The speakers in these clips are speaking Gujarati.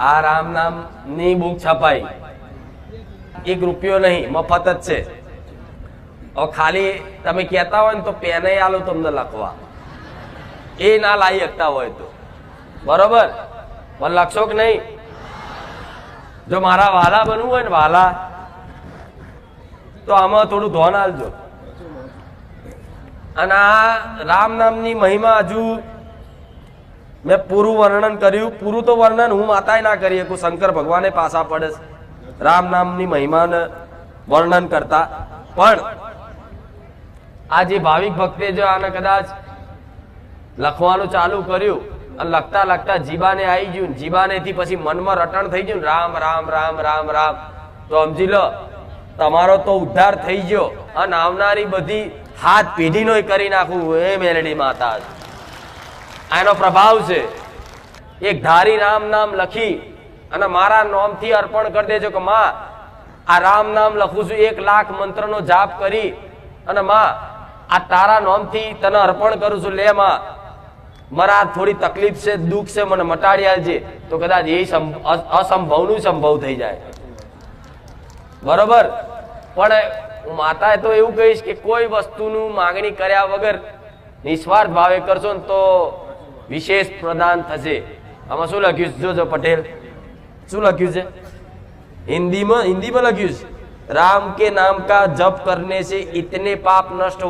આ રામ નામ ની બુક છપાઈ, 1 રૂપિયો નહીં, મફત જ છે. હવે ખાલી તમે કહેતા હોય ને તો પેને આલો તમને લખવા, એ ના લાવી શકતા હોય તો બરોબર, પણ લખશો કે નહીં? જો મારા વાલા બનવું હોય ને વાલા, તો આમાં થોડું ધ્યાન આલજો. અને આ રામ નામની મહિમા હજુ મેં પૂરું વર્ણન કર્યું. પૂરું તો વર્ણન હું માતાએ ના કરી શકું, શંકર ભગવાને પાછા પડે રામ નામની મહિમાને વર્ણન કરતા. પણ આ જે ભાવિક ભક્તે જો આને કદાચ લખવાનું ચાલુ કર્યું અને લખતા લખતા જીબાને આવી ગયું, જીબાનેથી પછી મનમાં રટણ થઈ ગયું રામ રામ રામ રામ રામ, તો સમજી લો તમારો તો ઉદ્ધાર થઈ ગયો. અને આવનારી બધી હાથ પેઢીનો કરી નાખવું એ મેલડી માતા એનો પ્રભાવ છે. એક ધારી રામ નામ લખી અને મારા નામથી અર્પણ કરી દેજો કે માં આ રામ નામ લખું છું, 1 લાખ મંત્રનો જાપ કરી અને માં આ તારા નામથી તને અર્પણ કરું છું, લે માં મારા થોડી તકલીફ છે, દુઃખ છે, મને મટાડી આવજે. તો કદાચ એ અસંભવનું સંભવ થઈ જાય. બરોબર. પણ હું માતાએ તો એવું કહીશ કે કોઈ વસ્તુનું માંગણી કર્યા વગર નિસ્વાર્થ ભાવે કરશો ને તો વિશેષ પ્રદાન થશે. આમાં શું લખ્યું છે જોજો પટેલ, શું લખ્યું છે? હિન્દીમાં લખ્યું છે, राम के नाम का जप करने से इतने पाप नष्ट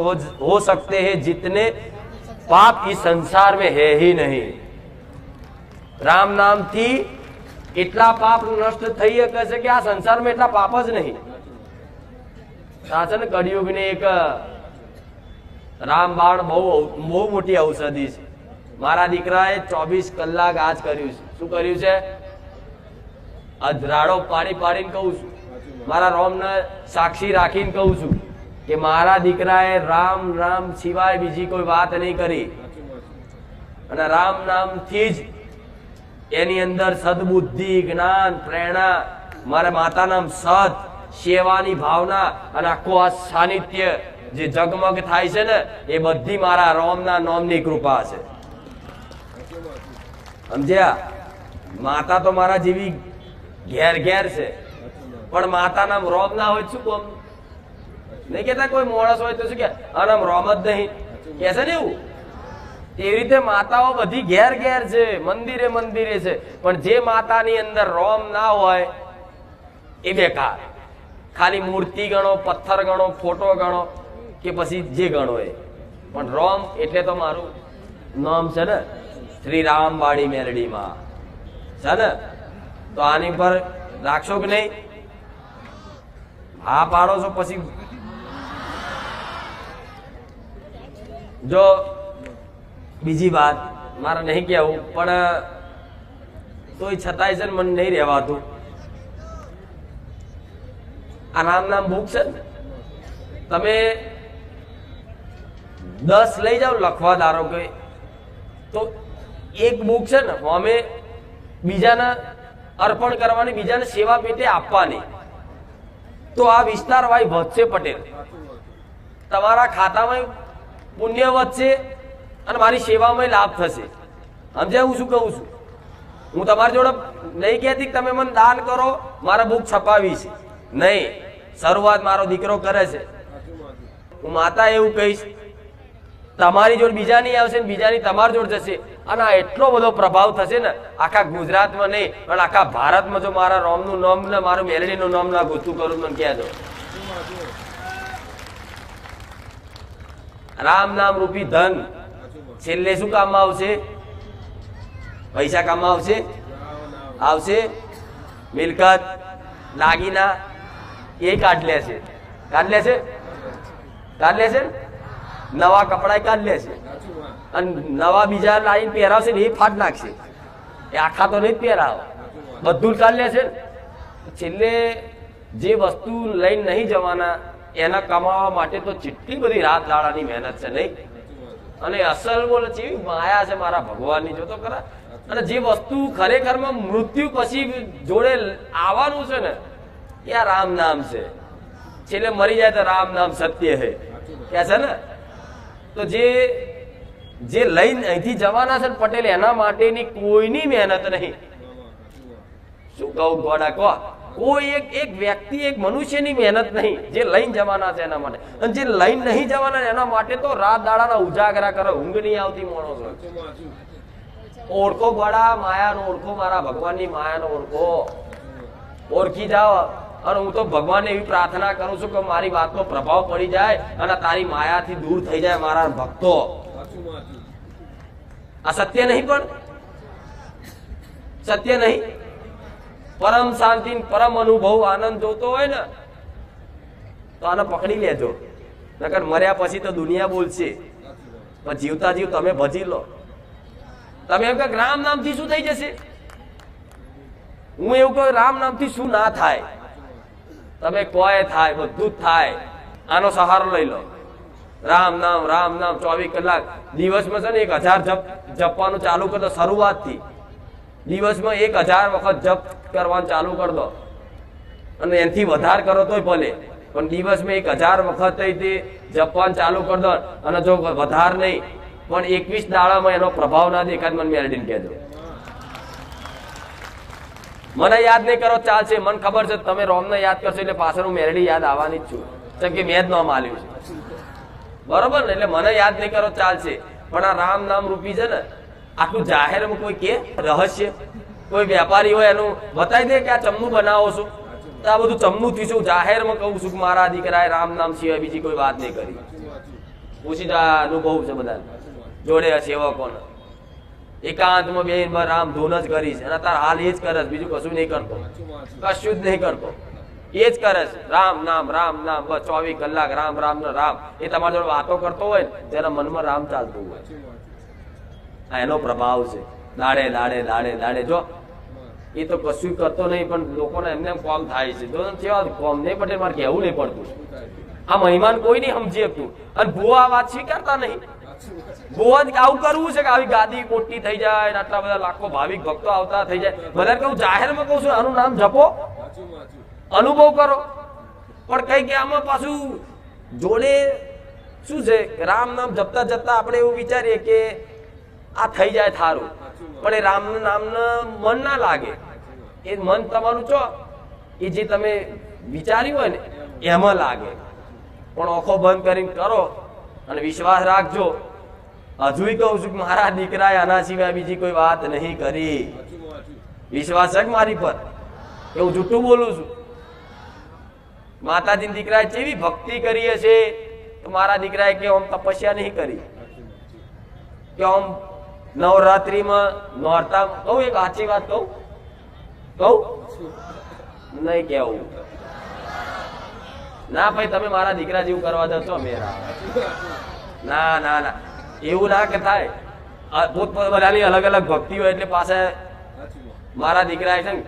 हो सकते हैं जितने पाप इस संसार में है ही नहीं. राम नाम थी એટલા પાપ નષ્ટ થઈ શકે છે કે આ સંસારમાં એટલા પાપ જ નહીં. સાચે કળિયુગ ની એક રામબાણ બહુ મોટી ઔષધિ છે. મારા દીકરાએ 24 કલાક આજ કર્યું છે. શું કર્યું છે? અધરાડો પાડી પાડીને કહું છું, મારા રોમને સાક્ષી રાખીને કહું છું કે મારા દીકરાએ રામ નામ સિવાય બીજી કોઈ વાત નહીં કરી. અને રામ નામથી જ એની અંદર સદબુદ્ધિ, જ્ઞાન, પ્રેરણા, મારા માતા નામ સત, સેવાની ભાવના અને આખું આ સાનિધ્ય જે જગમગ થાય છે ને એ બધી મારા રામના નામની કૃપા છે. સમજ્યા? માતા તો મારા જેવી ઘેર ઘેર છે, પણ માતા નામ રોમ ના હોય શું કોમ નહીં કેતા? કોઈ માણસ હોય તો શું કે આનામ રોમ જ નહીં કે છે ને એવું. એવી રીતે માતાઓ બધી ઘેર ઘેર છે, મંદિરે મંદિરે છે, પણ જે માતાની અંદર રોમ ના હોય એ બેકાર. ખાલી મૂર્તિ ગણો, પથ્થર ગણો, ફોટો ગણો કે પછી જે ગણો એ, પણ રોમ એટલે તો મારું નામ છે ને, શ્રી રામ વાળી મેલડીમાં છે ને. તો આની પર રાખશો કે નહીં? હા પાડો છો પછી જો બીજી વાત મારે નહીં કહેવું, પણ તોય છતાંય છે મને નહીં રહેવાતું. આ રામ નામ બુક છે ને, તમે 10 લઈ જાઓ લખવા ધારો કે, તો એક બુક છે ને અમે બીજાને અર્પણ કરવાની, બીજાને સેવા પેટે આપવાની, તો આ વિસ્તાર વાય વધશે પટેલ. તમારા ખાતામાં પુણ્ય વધશે અને મારી સેવામાં લાભ થશે. સમજ્યા હું શું કહું છું? હું તમારી જોડે નહીં કહેતી કે તમે મને દાન કરો, મારા બુક છપાવી છે નહીં. શરૂઆત મારો દીકરો કરે છે. હું માતા એવું કહીશ, તમારી જોડે બીજાની આવશે ને બીજાની તમારી જોડે જશે, અને આ એટલો બધો પ્રભાવ થશે ને આખા ગુજરાતમાં નહીં પણ આખા ભારતમાં. જો મારા રોમનું નામ ને મારું મેલડીનું નામ ના ગોતું કરું મને કહેજો. રામ નામ રૂપી ધન છેલ્લે શું કામમાં આવશે? પૈસા કામમાં આવશે. મિલકત, દાગીના એ કાઢ લેશે. નવા કપડા કાઢ લેશે અને નવા બીજા લાઈન પહેરાવશે ને એ ફાટ નાખશે. એ આખા તો નહીં જ પહેરાવ, બધું કાઢ લેશે. છેલ્લે જે વસ્તુ લઈને નહીં જવાના એના કમાવા માટે તો કેટલી બધી રાત દાડાની મહેનત છે નહીં? અને અસલ બોલે છે માયા છે મારા ભગવાનની, જો તો ખરા. અને જે વસ્તુ ખરેખરમાં મૃત્યુ પછી જોડે આવવાનું છે ને એ આ રામ નામ છે. છેલ્લે મરી જાય તો રામ નામ સત્ય હે કે છે ને. તો જે લઈને અહીંથી જવાના છે પટેલ, એના માટેની કોઈની મહેનત નહીં. શું કહું ગોડા કહો, કોઈ એક વ્યક્તિ એક મનુષ્યની મહેનત નહીં જે લઈને જવાના છે એના માટે, અને જે લઈને નહીં જવાના એના માટે તો રાત દાડાના ઉજાગરા કરો, ઊંઘ નહીં આવતી માણસો. ઓળખો ગોડા માયાનો, ઓળખો મારા ભગવાનની માયાનો ઓળખો, ઓળખી જાઓ. અને હું તો ભગવાનને એવી પ્રાર્થના કરું છું કે મારી વાતનો પ્રભાવ પડી જાય અને તારી માયાથી દૂર થઈ જાય મારા ભક્તો. આ સત્ય નહીં, પણ સત્ય નહીં. પરમ શાંતિ પરમ અનુભવ આનંદ જોતો હોય ને તો આને પકડી લેજો, નકર મર્યા પછી તો દુનિયા બોલશે. પણ જીવતા જીવ તમે ભજી લો. તમે એમ કે રામ નામથી શું થઈ જશે, હું એવું કહું રામ નામથી શું ના થાય. તમે કોઈ થાય, બધું જ થાય. આનો સહારો લઈ લો. રામ નામ 24 કલાક દિવસમાં છે ને 1000 જપ જપવાનું ચાલુ કરી દો. શરૂઆતથી દિવસમાં 1000 વખત જપ કરવાનું ચાલુ કરી દો, અને એનાથી વધારે કરો તોય ભલે, પણ દિવસમાં 1000 વખત જપવાનું ચાલુ કરી દો. અને જો વધારે નહીં પણ 21 દાડામાં એનો પ્રભાવ ના દેખાય મને મેલડીને કહેજો. મને યાદ નહીં કરો ચાલશે, મને ખબર છે તમે રોમને યાદ કરશો એટલે પાછળ હું મેલડી યાદ આવવાની જ છું, કેમ કે મેં જ નામ આલ્યું છે. બરોબર ને? એટલે મને યાદ નહીં કરો ચાલશે, પણ આ રામ નામ રૂપી છે ને આટલું જાહેરમાં કોઈ કે રહસ્ય, કોઈ વેપારી હોય એનું બતાવી દે કે આ ચમનું બનાવો છો, તો આ બધું ચમનું થી શું જાહેરમાં કહું છું કે મારા દીકરાએ રામ નામ સિવાય બીજી કોઈ વાત નહીં કરી. પૂછી જા, અનુભવ છે બધા જોડે સેવકોને. એકાંતમાં બે રામ ધૂન જ કરીશ, અને તાર હાલ એ જ કરે, બીજું કશું નહીં કરતો, કશું જ નહીં કરતો, એ જ કરે છે. રામ નામ બસ 24 કલાક રામ રામ ને રામ. એ તમારી જોડે વાતો કરતો હોય ને તેના મનમાં રામ ચાલતું હોય, આ એનો પ્રભાવ છે. દાડે દાડે દાડે દાડે જો એ તો કશું કરતો નહીં, પણ લોકોને એમને કોમ થાય છે. જો કેવા કોમ નહીં પડે, મારે કહેવું નહીં પડતું. આ મહેમાન કોઈ નહીં સમજી શકતું, અને ભૂવા આ વાત સ્વીકારતા નહીં. ભૂવા આવું કરવું છે કે આવી ગાદી મોટી થઈ જાય, આટલા બધા લાખો ભાવિક ભક્તો આવતા થઈ જાય. ભલે કહું જાહેરમાં કહું છું આનું નામ જપો, અનુભવ કરો, પણ કઈ કે આમાં પાછું જોડે શું છે, રામ નામ જપતા જપતા આપણે એવું વિચારીએ કે આ થઈ જાય થારું, પણ એ રામ નામને મન ના લાગે. એ મન તમારું ચો એ જે તમે વિચાર્યું હોય ને એમાં લાગે. પણ આંખો બંધ કરીને કરો અને વિશ્વાસ રાખજો. હજુય કહું છું કે મારા દીકરાએ આના સિવાય બીજી કોઈ વાત નહીં કરી. વિશ્વાસ છે મારી પર, એવું જૂઠું બોલું છું? માતાજી દીકરાએ કેવી ભક્તિ કરી હશે, તો મારા દીકરાએ કે આમ તપસ્યા નહીં કરી, કે આમ નવરાત્રીમાં નોરતા. કહું એક સાચી વાત કહું નહીં કેવું ના ભાઈ, તમે મારા દીકરા જેવું કરવા દો છો મેરા. ના ના ના, એવું ના કે થાય. પોતપોતાની અલગ અલગ ભક્તિ હોય એટલે પાછા મારા દીકરા છે ને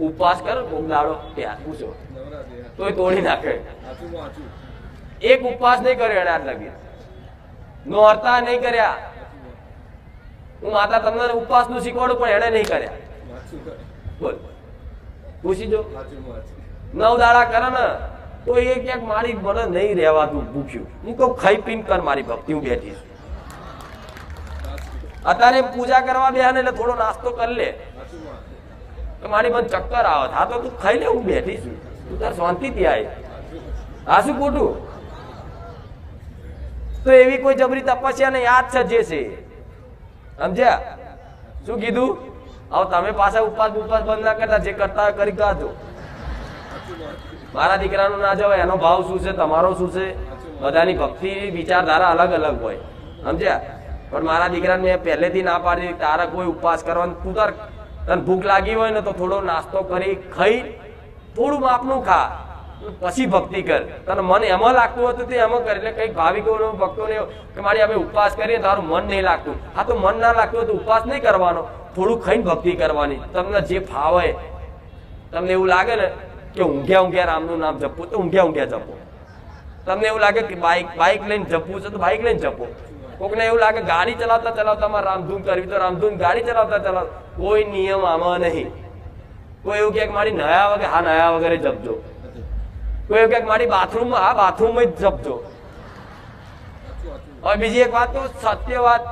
ઉપવાસ કરો કોક દાડો ત્યાં પૂછો તોય તોડી નાખે. એક ઉપવાસ નહીં કર્યો એને આજ લગી, નોરતા નહીં કર્યા. હું માતા તમને ઉપવાસ નું શીખવાડું, પણ એને નહીં કર્યા. બોલ, પૂછી જો. 9 દાડા કરે ને તો એ ક્યાંક મારી મને નહીં રહેવાતું ભૂખ્યું. હું કહું ખાઈ પીને કર મારી ભક્તિ, હું બેઠી છું. અત્યારે પૂજા કરવા બેહે એટલે થોડો નાસ્તો કરી લે, મારી મને ચક્કર આવે. હા તો તું ખાઈ લે, હું બેઠી છું, તું તાર શાંતિથી આવી. હા શું ખોટું? તો એવી કોઈ જબરી તપસ્યા ને યાદ છે જે છે, સમજ્યા? શું કીધું? હવે તમે પાછા ઉપવાસ બંધ ના કરતા, જે કરતા કરી કાઢો. મારા દીકરાનું ના જવાય, એનો ભાવ શું છે, તમારો શું છે? બધાની ભક્તિ વિચારધારા અલગ અલગ હોય, સમજ્યા? પણ મારા દીકરાને મેં પહેલેથી ના પાડી, તારા કોઈ ઉપવાસ કરવાનું. તું તાર તને ભૂખ લાગી હોય ને તો થોડો નાસ્તો કરી ખાઈ થોડું માપનું ખા, પછી ભક્તિ કર. તને મન એમાં લાગતું હતું તે એમાં કર. એટલે કઈક ભાવિકોને ભક્તોને કે મારી અમે ઉપવાસ કરીએ તારું મન નહીં લાગતું. હા તો મન ના લાગતું હોય તો ઉપવાસ નહીં કરવાનો, થોડું ખાઈને ભક્તિ કરવાની. તમને જે ફાવે, તમને એવું લાગે ને કે ઊંઘ્યા રામનું નામ જપવું તો ઊંઘ્યા જપો. તમને એવું લાગે કે બાઇક લઈને જપવું છે તો બાઇક લઈને જપો. કોકને એવું લાગે ગાડી ચલાવતા રામધૂન કરવી તો રામધૂન ગાડી ચલાવતા. કોઈ નિયમ આમાં નહીં. કોઈ એવું કે મારી નયા વગર, હા નયા વગેરે જપજો. કોઈ એવું કે મારી બાથરૂમમાં, હા બાથરૂમમાં જ જપજો. હવે બીજી એક વાત તો સત્ય વાત,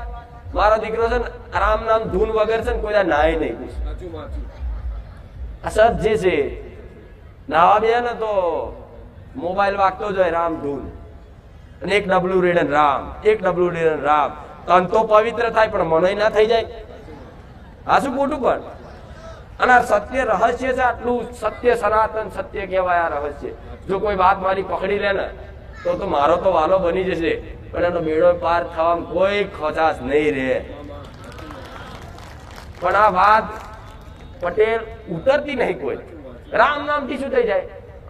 મારો દીકરો છે ને રામ નામ ધૂન વગર છે ને કોઈ નાય નહીં. આ સત જે છે નાવા બે ને તો મોબાઈલ વાગતો જ હોય રામ ધૂન, અને એક ડબલું રેડન રામ, એક ડબલું રેડન રામ. તન તો પવિત્ર થાય પણ મનય ના થઈ જાય. આ શું ખોટું પણ? અને આ સત્ય રહસ્ય છે, આટલું સત્ય સનાતન સત્ય કહેવાય આ રહસ્ય. જો કોઈ વાત મારી પકડી લે ને તો મારો તો વાલો બની જશે, પણ એનો બેડો પાર થવામાં કોઈ ખચાશ નહીં રહે. પણ આ વાત પટેલ ઉતરતી નહીં કોઈ. રામ નામ થી શું થઈ જાય?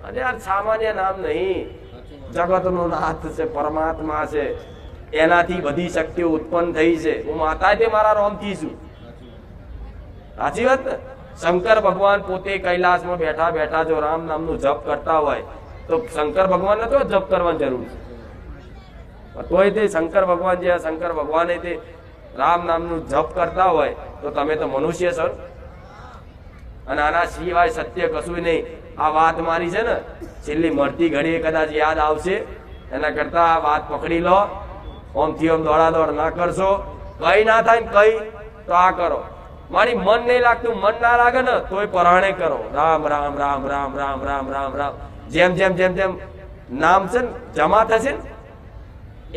અરે આ સામાન્ય નામ નહીં, જગત નો નાથ છે, પરમાત્મા છે, એનાથી બધી શક્તિઓ ઉત્પન્ન થઈ છે. હું માતા તે મારા રોમ થી છું. સાચી વાત ને? શંકર ભગવાન પોતે કૈલાસમાં બેઠા બેઠા જો રામ નામનું જપ કરતા હોય તો શંકર ભગવાન ને તો જપ કરવાની જરૂર છે. તોય તે શંકર ભગવાન જે શંકર ભગવાને તે રામ નામનું જપ કરતા હોય તો તમે તો મનુષ્ય છો. અને આના સિવાય સત્ય કશું નહીં. આ વાત મારી છે ને છેલ્લી મળતી ઘડીએ કદાચ યાદ આવશે, એના કરતા આ વાત પકડી લો. ઓમથી ઓમ દોડાદોડ ના કરશો. કઈ ના થાય ને કઈ તો આ કરો. મારી મન નહીં લાગતું, મન ના લાગે ને તોય પરાણે કરો. રામ રામ રામ રામ રામ રામ રામ રામ. જેમ જેમ જેમ જેમ નામ છે ને જમા થશે ને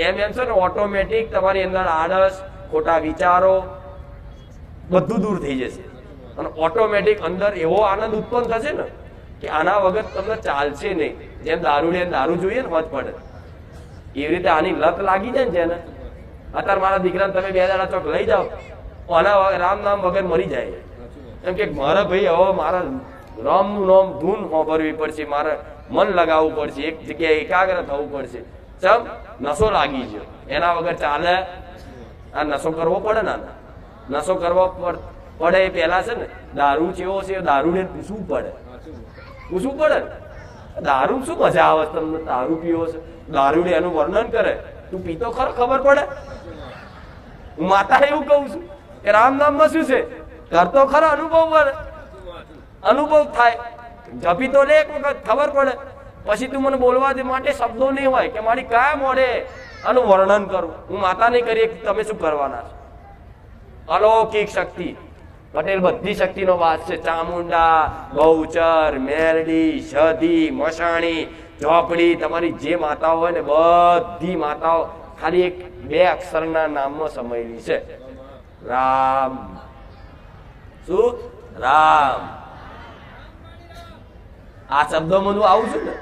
એમ એમ છે ને ઓટોમેટિક તમારી અંદર આળસ, ખોટા વિચારો બધું દૂર થઈ જશે. અને ઓટોમેટિક અંદર એવો આનંદ ઉત્પન્ન થશે ને કે આના વગર તમને ચાલશે નહીં. જેમ દારૂ દારૂ જોઈએ ને મત પડે એવી રીતે આની લત લાગી જાય ને જેને. અત્યારે મારા દીકરાને તમે 2 દાડા ચોક લઈ જાઓ, આના રામ નામ વગર મરી જાય. એમ કે મારા ભાઈ હવે મારા રામનું નામ ધૂન સાંભળવી પડશે, મારે મન લગાવવું પડશે, એક જગ્યાએ એકાગ્ર થવું પડશે. ચમ નશો લાગી ગયો, એના વગર ચાલે. આ નશો કરવો પડે ને. નશો કરવો પડે એ પેલા છે ને દારૂ કેવો છે દારૂ ને પૂછવું પડે. પૂછવું પડે ને દારૂ શું મજા આવે તમને? દારૂ પીવો છે, દારૂ એનું વર્ણન કરે, તું પીતો ખરો ખબર પડે? હું માતા એવું કઉ છું કે રામ નામમાં શું છે? કરતો ખરો અનુભવ પડે, અનુભવ થાય. જપી તો લે એક વખત ખબર પડે, પછી તું મને બોલવા દે માટે શબ્દો નહીં હોય કે મારી કયા મોડે આનું વર્ણન કરું. હું માતા નહીં કરીએ તમે શું કરવાના છો? અલૌકિક શક્તિ પટેલ બધી શક્તિનો વાસ છે. ચામુંડા, બહુચર, મેરડી, સધી, મસાણી, ચોપડી, તમારી જે માતાઓ હોય ને બધી માતાઓ ખાલી એક 2 અક્ષરના નામમાં સમાયેલી છે. રામ. શું? રામ. આ શબ્દોમાં હું આવું છું ને